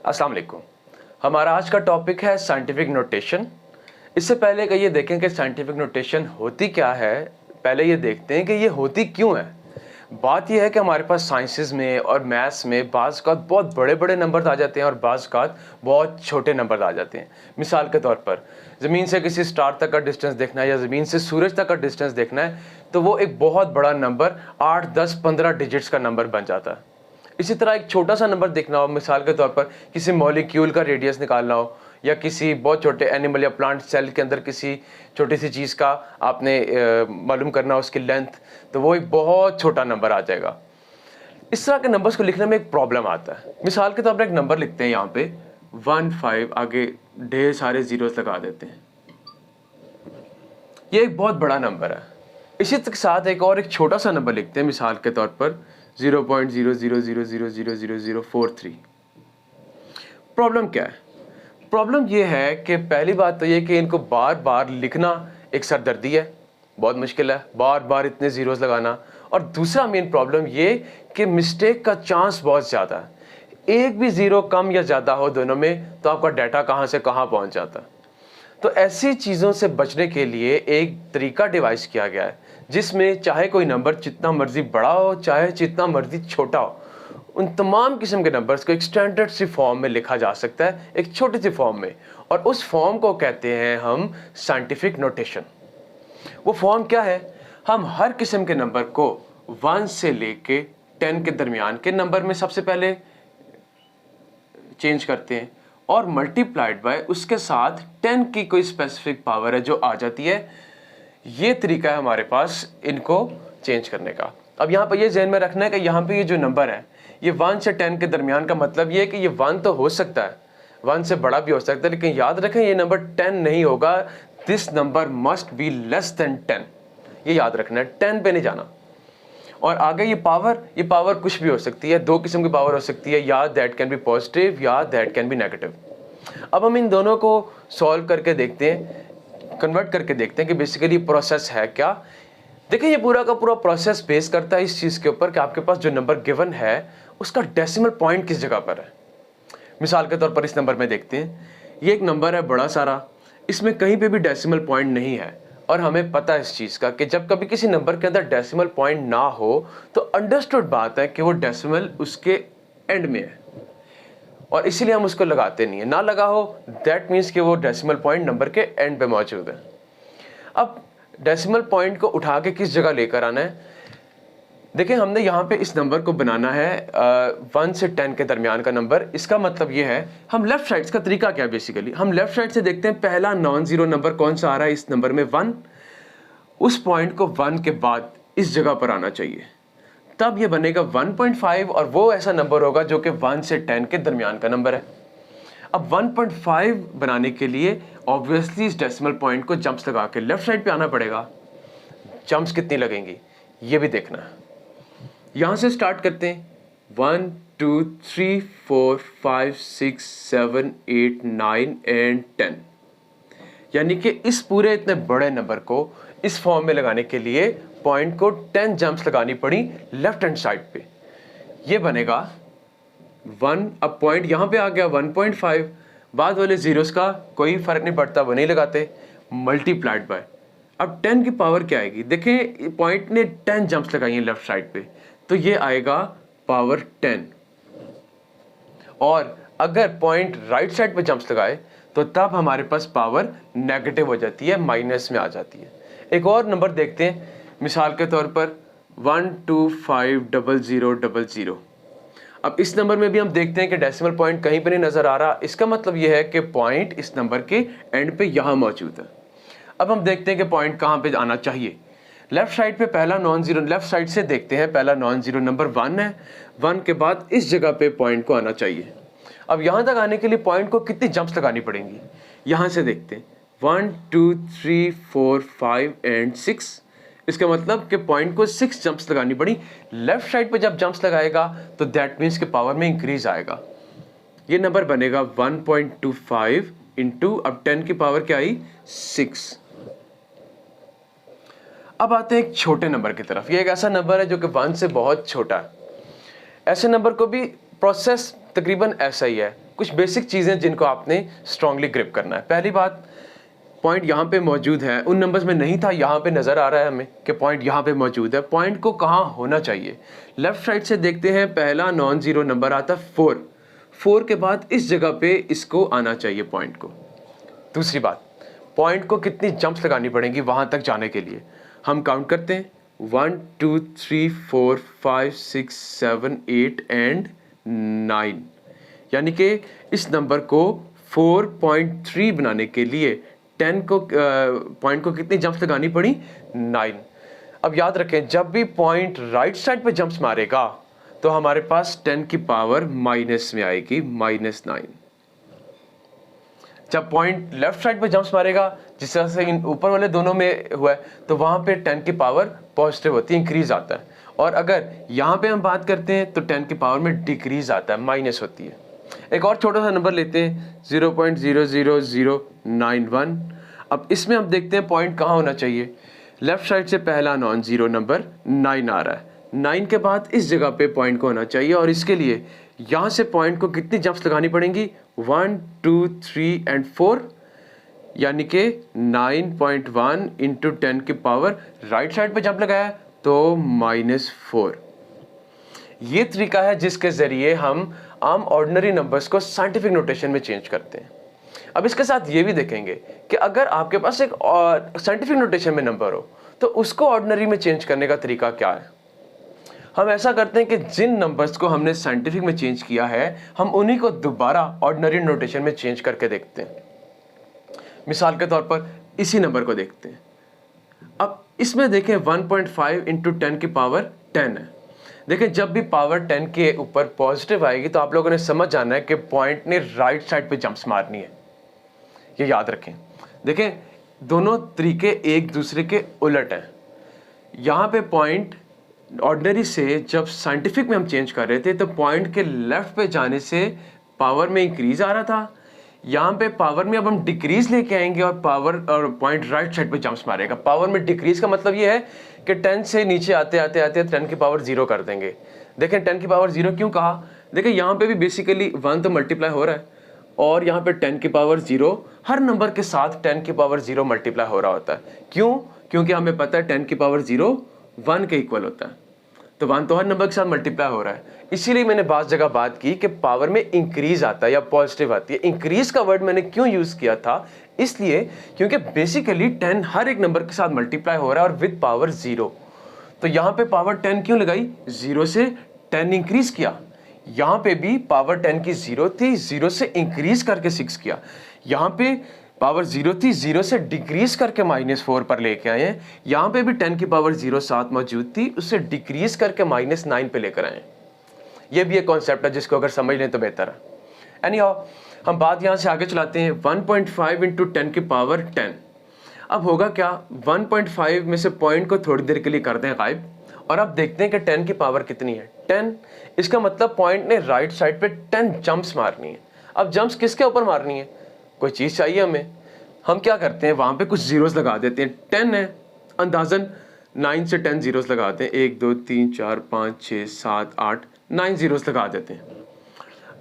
अस्सलाम वालेकुम। हमारा आज का टॉपिक है साइंटिफिक नोटेशन। इससे पहले कि ये देखें कि साइंटिफिक नोटेशन होती क्या है, पहले ये देखते हैं कि ये होती क्यों है। बात यह है कि हमारे पास साइंसेस में और मैथ्स में बाज़ का बहुत बड़े बड़े नंबर आ जाते हैं और बाज़ का बहुत छोटे नंबर आ जाते हैं। मिसाल के तौर पर ज़मीन से किसी स्टार तक का डिस्टेंस देखना है या ज़मीन से सूरज तक का डिस्टेंस देखना है, तो वो एक बहुत बड़ा नंबर 8, 10, 15 डिजिट्स का नंबर बन जाता है। इसी तरह एक छोटा सा नंबर देखना हो, मिसाल के तौर पर किसी मॉलिक्यूल का रेडियस निकालना हो या किसी बहुत छोटे एनिमल या प्लांट सेल के अंदर किसी छोटी सी चीज़ का आपने मालूम करना हो उसकी लेंथ, तो वो एक बहुत छोटा नंबर आ जाएगा। इस तरह के नंबर्स को लिखने में एक प्रॉब्लम आता है। मिसाल के तौर पर एक नंबर लिखते हैं यहाँ पे 15, आगे ढेर सारे जीरोस लगा देते हैं। ये एक बहुत बड़ा नंबर है। इसी के साथ एक छोटा सा नंबर लिखते हैं, मिसाल के तौर पर 0.00000043। प्रॉब्लम क्या है? प्रॉब्लम ये है कि पहली बात तो ये कि इनको बार बार लिखना एक सरदर्दी है, बहुत मुश्किल है बार बार इतने ज़ीरोज़ लगाना। और दूसरा मेन प्रॉब्लम ये कि मिस्टेक का चांस बहुत ज़्यादा है। एक भी ज़ीरो कम या ज़्यादा हो दोनों में तो आपका डाटा कहाँ से कहाँ पहुँच जाता है। तो ऐसी चीज़ों से बचने के लिए एक तरीका डिवाइस किया गया है जिसमें चाहे कोई नंबर जितना मर्जी बड़ा हो चाहे जितना मर्जी छोटा हो, उन तमाम किस्म के नंबर्स को एक स्टैंडर्ड सी फॉर्म में लिखा जा सकता है, एक छोटी सी फॉर्म में, और उस फॉर्म को कहते हैं हम साइंटिफिक नोटेशन। वो फॉर्म क्या है? हम हर किस्म के नंबर को 1 से लेके 10 के दरमियान के नंबर में सबसे पहले चेंज करते हैं और मल्टीप्लाइड बाय उसके साथ 10 की कोई स्पेसिफिक पावर है जो आ जाती है। ये तरीका है हमारे पास इनको चेंज करने का। अब यहाँ पर ये ज़हन में रखना है कि यहाँ पे ये जो नंबर है ये 1 से 10 के दरमियान का मतलब ये है कि ये 1 तो हो सकता है, 1 से बड़ा भी हो सकता है, लेकिन याद रखें ये नंबर 10 नहीं होगा। This number must be less than 10, ये याद रखना है, 10 पे नहीं जाना। और आगे ये पावर कुछ भी हो सकती है, दो किस्म की पावर हो सकती है, या दैट कैन बी पॉजिटिव या दैट कैन बी नेगेटिव। अब हम इन दोनों को सॉल्व करके देखते हैं, कन्वर्ट करके देखते हैं कि बेसिकली प्रोसेस है क्या। देखिए ये पूरा का पूरा प्रोसेस बेस करता है इस चीज़ के ऊपर कि आपके पास जो नंबर गिवन है उसका डेसिमल पॉइंट किस जगह पर है। मिसाल के तौर पर इस नंबर में देखते हैं, ये एक नंबर है बड़ा सारा, इसमें कहीं पे भी डेसिमल पॉइंट नहीं है और हमें पता है इस चीज़ का कि जब कभी किसी नंबर के अंदर डेसिमल पॉइंट ना हो तो अंडरस्टूड बात है कि वो डेसिमल उसके एंड में है और इसीलिए हम उसको लगाते नहीं है। ना लगा हो दैट मीन्स कि वो डेसिमल पॉइंट नंबर के एंड पे मौजूद है। अब डेसिमल पॉइंट को उठा के किस जगह लेकर आना है? देखिए हमने यहाँ पे इस नंबर को बनाना है 1 से 10 के दरमियान का नंबर। इसका मतलब ये है, हम लेफ्ट साइड का तरीका क्या है, बेसिकली हम लेफ्ट साइड से देखते हैं पहला नॉन जीरो नंबर कौन सा आ रहा है इस नंबर में 1, उस पॉइंट को 1 के बाद इस जगह पर आना चाहिए, तब ये बनेगा 1.5 और वो ऐसा नंबर होगा जो कि 1 से 10 के दरमियान का नंबर है। अब 1.5 बनाने के लिए ऑब्वियसली इस डेसिमल पॉइंट को जंप्स लगा के लेफ्ट साइड पे आना पड़ेगा। जंप्स कितनी लगेंगी ये भी देखना है। यहाँ से स्टार्ट करते हैं 1 2 3 4 5 6 7 8 9 एंड 10, यानी कि इस पूरे इतने बड़े नंबर को इस फॉर्म में लगाने के लिए पॉइंट को 10 जंप्स लगानी पड़ी लेफ्ट हैंड साइड पे। ये बनेगा 1। अब पॉइंट यहाँ पे आ गया 1.5, बाद वाले जीरोस का कोई फर्क नहीं पड़ता, वो नहीं लगाते, मल्टीप्लाइड बाय। अब 10 की पावर क्या आएगी? देखें पॉइंट ने 10 जंप्स लगाई हैं लेफ्ट साइड पे, तो ये आएगा पावर 10। और अगर पॉइंट राइट साइड पे जंप्स लगाए तो तब हमारे पास पावर नेगेटिव हो जाती है, माइनस में आ जाती है। एक और नंबर देखते हैं, मिसाल के तौर पर 1250000। अब इस नंबर में भी हम देखते हैं कि डेसिमल पॉइंट कहीं पे नहीं नजर आ रहा। इसका मतलब यह है कि पॉइंट इस नंबर के एंड पे यहाँ मौजूद है। अब हम देखते हैं कि पॉइंट कहाँ पे आना चाहिए। लेफ्ट साइड पे पहला नॉन जीरो, लेफ्ट साइड से देखते हैं, पहला नॉन जीरो नंबर 1 है, 1 के बाद इस जगह पे पॉइंट को आना चाहिए। अब यहाँ तक आने के लिए पॉइंट को कितनी जंप्स लगानी पड़ेंगी? यहाँ से देखते हैं 1 2 3 4 5 एंड 6। इसका मतलब कि पॉइंट को 6 जंप्स लगानी पड़ी। लेफ्ट साइड पे जब जंप्स लगाएगा तो दैट मीन्स के पावर में इंक्रीज आएगा। ये नंबर बनेगा 1.25 इंटू, अब 10 की पावर क्या आई? 6। अब आते हैं एक छोटे नंबर की तरफ। ये एक ऐसा नंबर है जो कि 1 से बहुत छोटा है। ऐसे नंबर को भी प्रोसेस तकरीबन ऐसा ही है। कुछ बेसिक चीज़ें जिनको आपने स्ट्रांगली ग्रिप करना है। पहली बात, पॉइंट यहाँ पे मौजूद है, उन नंबर्स में नहीं था, यहाँ पे नज़र आ रहा है हमें कि पॉइंट यहाँ पे मौजूद है। पॉइंट को कहाँ होना चाहिए? लेफ्ट साइड से देखते हैं, पहला नॉन ज़ीरो नंबर आता है 4। 4 के बाद इस जगह पे इसको आना चाहिए पॉइंट को। दूसरी बात, पॉइंट को कितनी जंप्स लगानी पड़ेंगी वहाँ तक जाने के लिए? हम काउंट करते हैं, 1 2 3 4 5 6 7 8 एंड 9, यानी कि इस नंबर को 4.3 बनाने के लिए 10 को पॉइंट को कितनी जंप्स लगानी पड़ी? 9। अब याद रखें, जब भी पॉइंट राइट साइड पे जंप्स मारेगा तो हमारे पास 10 की पावर माइनस में आएगी, -9। जब पॉइंट लेफ्ट साइड पे जंप्स मारेगा, जिस तरह से इन ऊपर वाले दोनों में हुआ है, तो वहाँ पे 10 की पावर पॉजिटिव होती है, इंक्रीज आता है। और अगर यहाँ पे हम बात करते हैं तो 10 की पावर में डिक्रीज आता है, माइनस होती है। एक और छोटा सा नंबर लेते हैं, 0.00091। अब इसमें हम देखते हैं पॉइंट कहाँ होना चाहिए। लेफ्ट साइड से पहला नॉन ज़ीरो नंबर 9 आ रहा है, 9 के बाद इस जगह पे पॉइंट को होना चाहिए, और इसके लिए यहाँ से पॉइंट को कितनी जंप्स लगानी पड़ेंगी? 1 2 3 एंड 4, यानी कि 9.1 इंटू 10 की पावर राइट साइड पे जंप लगाया तो -4। ये तरीका है जिसके ज़रिए हम आम ऑर्डिनरी नंबर्स को साइंटिफिक नोटेशन में चेंज करते हैं। अब इसके साथ ये भी देखेंगे कि अगर आपके पास एक साइंटिफिक नोटेशन में नंबर हो तो उसको ऑर्डिनरी में चेंज करने का तरीका क्या है। हम ऐसा करते हैं कि जिन नंबर्स को हमने साइंटिफिक में चेंज किया है, हम उन्हीं को दोबारा ऑर्डिनरी नोटेशन में चेंज करके देखते हैं। मिसाल के तौर पर इसी नंबर को देखते हैं। अब इसमें देखें 1.5 इंटू 10 की पावर 10 है। देखें, जब भी पावर 10 के ऊपर पॉजिटिव आएगी तो आप लोगों ने समझ जाना है कि पॉइंट ने राइट साइड पे जंप्स मारनी है, ये याद रखें। देखें, दोनों तरीके एक दूसरे के उलट हैं। यहाँ पे पॉइंट ऑर्डिनरी से जब साइंटिफिक में हम चेंज कर रहे थे तो पॉइंट के लेफ्ट पे जाने से पावर में इंक्रीज आ रहा था। यहाँ पे पावर में अब हम डिक्रीज लेके आएंगे और पॉइंट राइट साइड पे जंप्स मारेगा। पावर में डिक्रीज का मतलब ये है कि 10 से नीचे आते आते आते 10 की पावर 0 कर देंगे। देखें 10 की पावर 0 क्यों कहा? देखें यहाँ पे भी बेसिकली 1 तो मल्टीप्लाई हो रहा है और यहाँ पे 10 की पावर 0, हर नंबर के साथ 10 की पावर 0 मल्टीप्लाई हो रहा होता है। क्यों? क्योंकि हमें पता है 10 की पावर 0 1 के इक्वल होता है, तो 1 तो हर नंबर के साथ मल्टीप्लाई हो रहा है। इसीलिए मैंने बात जगह बात की कि पावर में इंक्रीज आता है या पॉजिटिव आती है। इंक्रीज का वर्ड मैंने क्यों यूज किया था? इसलिए क्योंकि बेसिकली 10 हर एक नंबर के साथ मल्टीप्लाई हो रहा है और विद पावर 0। तो यहाँ पे पावर 10 क्यों लगाई? 0 से 10 इंक्रीज किया। यहाँ पे भी पावर 10 की 0 थी, 0 से इंक्रीज करके 6 किया। यहाँ पे पावर 0 थी, 0 से डिक्रीज करके -4 पर लेके आए हैं। यहाँ पे भी 10 की पावर 0 साथ मौजूद थी, उससे डिक्रीज करके -9 पे लेकर आए हैं। ये भी एक कॉन्सेप्ट है जिसको अगर समझ लें तो बेहतर है। एनीहाउ, हम बात यहाँ से आगे चलाते हैं। 1.5 इंटू 10 की पावर 10। अब होगा क्या? 1.5 में से पॉइंट को थोड़ी देर के लिए कर दें गायब, और अब देखते हैं कि 10 की पावर कितनी है। 10, इसका मतलब पॉइंट ने राइट साइड पे 10 जंप्स मारनी है। अब जंप्स किसके ऊपर मारनी है? कोई चीज़ चाहिए हमें। हम क्या करते हैं, वहाँ पे कुछ जीरोस लगा देते हैं। 10 है, अंदाजन 9 से 10 जीरोस लगाते हैं। 1 2 3 4 5 6 7 8 9 जीरोस लगा देते हैं।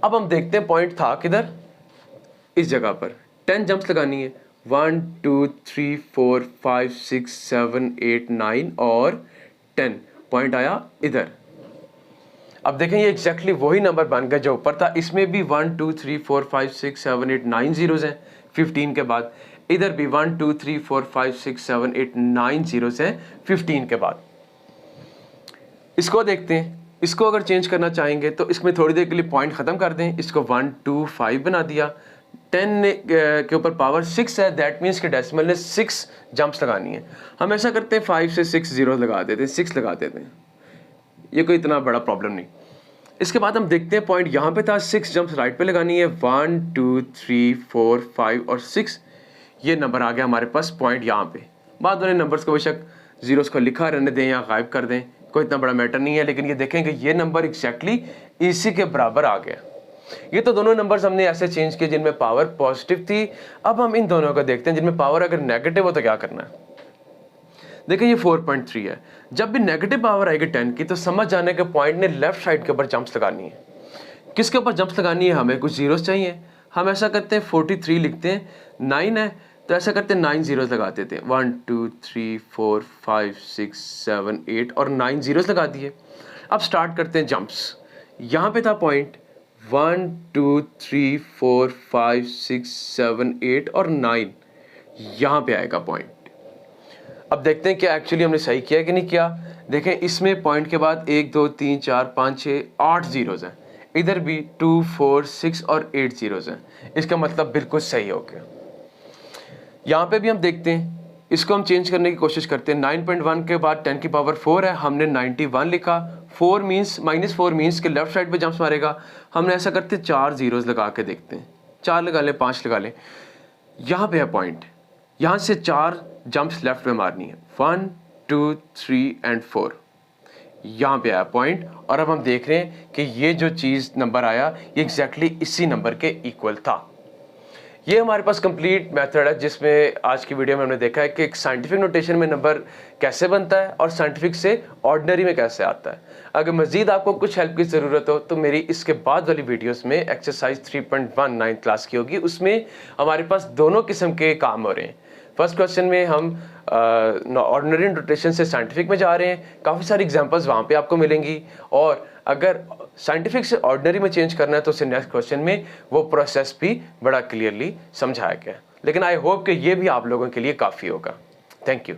अब हम देखते हैं पॉइंट था किधर? इस जगह पर 10 जंप्स लगानी है। 1 2 3 4 5 6 7 8 9 और 10 पॉइंट आया इधर। अब देखें, ये एग्जैक्टली वही नंबर बन गया जो ऊपर था। इसमें भी 1 2 3 4 5 6 7 8 9 जीरोस हैं 15 के बाद। इधर भी 1 2 3 4 5 6 7 8 9 जीरोस हैं 15 के बाद। इसको देखते हैं। इसको अगर चेंज करना चाहेंगे तो इसमें थोड़ी देर के लिए पॉइंट ख़त्म कर दें। इसको 1 2 5 बना दिया। 10 के ऊपर पावर 6 है, दैट मीन्स कि डेसिमल ने 6 जंप्स लगानी है। हम ऐसा करते हैं 5 से 6 जीरो लगा देते हैं, 6 लगा देते हैं। ये कोई इतना बड़ा प्रॉब्लम नहीं। इसके बाद हम देखते हैं पॉइंट यहाँ पे था, 6 जंप्स राइट पे लगानी है। 1 2 3 4 5 और 6, ये नंबर आ गया हमारे पास पॉइंट यहाँ पे। बाद वाले नंबर्स को बेशक जीरोस को लिखा रहने दें या गायब कर दें, कोई इतना बड़ा मैटर नहीं है। लेकिन ये देखेंगे ये नंबर एग्जैक्टली इसी के बराबर आ गया। ये तो दोनों नंबर्स हमने ऐसे चेंज किए जिनमें पावर पॉजिटिव थी। अब हम इन दोनों को देखते हैं जिनमें पावर अगर नेगेटिव हो तो क्या करना है। देखिए ये 4.3 है। जब भी नेगेटिव पावर आएगी 10 की तो समझ जाने के पॉइंट ने लेफ्ट साइड के ऊपर जंप्स लगानी है। किसके ऊपर जंप्स लगानी है, हमें कुछ जीरोस चाहिए। हम ऐसा करते हैं 43 लिखते हैं, 9 है तो ऐसा करते हैं 9 जीरोस लगा देते हैं, 1 2 3 4 5 6 7 8 और 9 जीरोस लगा दिए। अब स्टार्ट करते हैं जंप्स। यहाँ पे था पॉइंट 1 2 3 4 5 6 7 8 और 9, यहाँ पे आएगा पॉइंट। अब देखते हैं क्या एक्चुअली हमने सही किया कि नहीं किया। देखें इसमें पॉइंट के बाद 1 2 3 4 5 6 8 जीरोस हैं, इधर भी 2 4 6 और 8 जीरोस हैं, इसका मतलब बिल्कुल सही हो गया। यहाँ पे भी हम देखते हैं, इसको हम चेंज करने की कोशिश करते हैं। 9.1 के बाद 10 की पावर 4 है, हमने 91 लिखा। 4 मीन्स -4 मीन्स के लेफ्ट साइड पे जंप्स मारेगा। हमने ऐसा करते 4 जीरोस लगा के देखते हैं, 4 लगा लें 5 लगा लें। यहाँ पे है पॉइंट, यहाँ से 4 जंप्स लेफ्ट में मारनी है, 1 2 3 एंड 4, यहाँ पे आया पॉइंट। और अब हम देख रहे हैं कि ये जो चीज़ नंबर आया ये एग्जैक्टली इसी नंबर के इक्वल था। ये हमारे पास कंप्लीट मेथड है जिसमें आज की वीडियो में हमने देखा है कि एक साइंटिफिक नोटेशन में नंबर कैसे बनता है और साइंटिफिक से ऑर्डिनरी में कैसे आता है। अगर मजीद आपको कुछ हेल्प की ज़रूरत हो तो मेरी इसके बाद वाली वीडियोस में एक्सरसाइज 3.19 क्लास की होगी, उसमें हमारे पास दोनों किस्म के काम हो रहे हैं। फर्स्ट क्वेश्चन में हम ऑर्डिनरी नोटेशन से साइंटिफिक में जा रहे हैं, काफ़ी सारी एग्जांपल्स वहाँ पे आपको मिलेंगी, और अगर साइंटिफिक से ऑर्डिनरी में चेंज करना है तो उससे नेक्स्ट क्वेश्चन में वो प्रोसेस भी बड़ा क्लियरली समझाया गया। लेकिन आई होप कि ये भी आप लोगों के लिए काफ़ी होगा। Thank you.